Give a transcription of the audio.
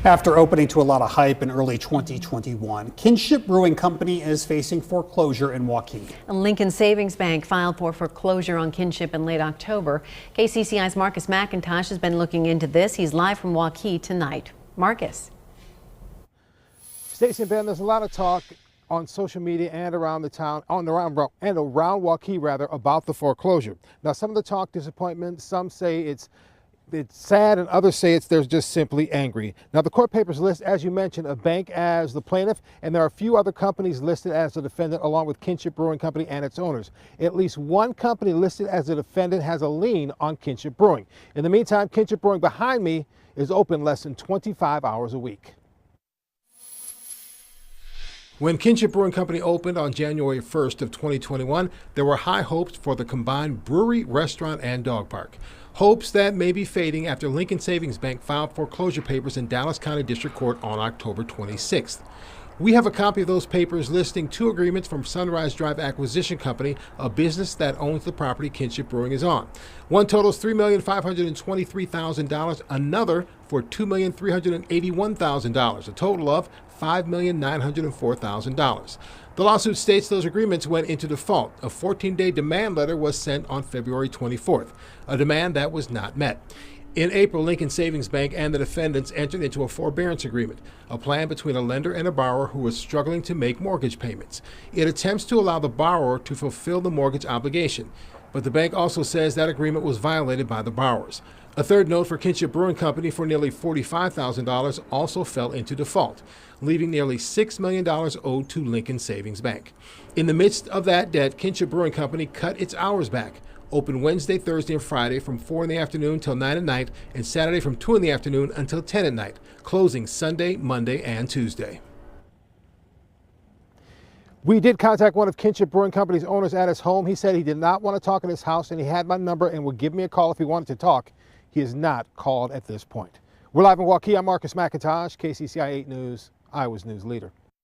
After opening to a lot of hype in early 2021, Kinship Brewing Company is facing foreclosure in Waukee. Lincoln Savings Bank filed for foreclosure on Kinship in late October. KCCI's Marcus McIntosh has been looking into this. He's live from Waukee tonight. Marcus. Stacey and Ben, there's a lot of talk on social media and around the town, around Waukee rather, about the foreclosure. Now, some of the talk disappointment, some say it's sad, and others say they're just simply angry. Now, the court papers list, as you mentioned, a bank as the plaintiff, and there are a few other companies listed as the defendant, along with Kinship Brewing Company and its owners. At least one company listed as a defendant has a lien on Kinship Brewing. In the meantime, Kinship Brewing behind me is open less than 25 hours a week. When Kinship Brewing Company opened on January 1st of 2021, there were high hopes for the combined brewery, restaurant, and dog park. Hopes that may be fading after Lincoln Savings Bank filed foreclosure papers in Dallas County District Court on October 26th. We have a copy of those papers listing two agreements from Sunrise Drive Acquisition Company, a business that owns the property Kinship Brewing is on. One totals $3,523,000, another for $2,381,000, a total of $5,904,000. The lawsuit states those agreements went into default. A 14-day demand letter was sent on February 24th, a demand that was not met. In April, Lincoln Savings Bank and the defendants entered into a forbearance agreement, a plan between a lender and a borrower who was struggling to make mortgage payments. It attempts to allow the borrower to fulfill the mortgage obligation, but the bank also says that agreement was violated by the borrowers. A third note for Kinship Brewing Company for nearly $45,000 also fell into default, leaving nearly $6 million owed to Lincoln Savings Bank. In the midst of that debt, Kinship Brewing Company cut its hours back, open Wednesday, Thursday, and Friday from 4 in the afternoon till 9 at night, and Saturday from 2 in the afternoon until 10 at night, closing Sunday, Monday, and Tuesday. We did contact one of Kinship Brewing Company's owners at his home. He said he did not want to talk in his house, and he had my number and would give me a call if he wanted to talk. He is not called at this point. We're live in Waukee. I'm Marcus McIntosh, KCCI 8 News, Iowa's news leader.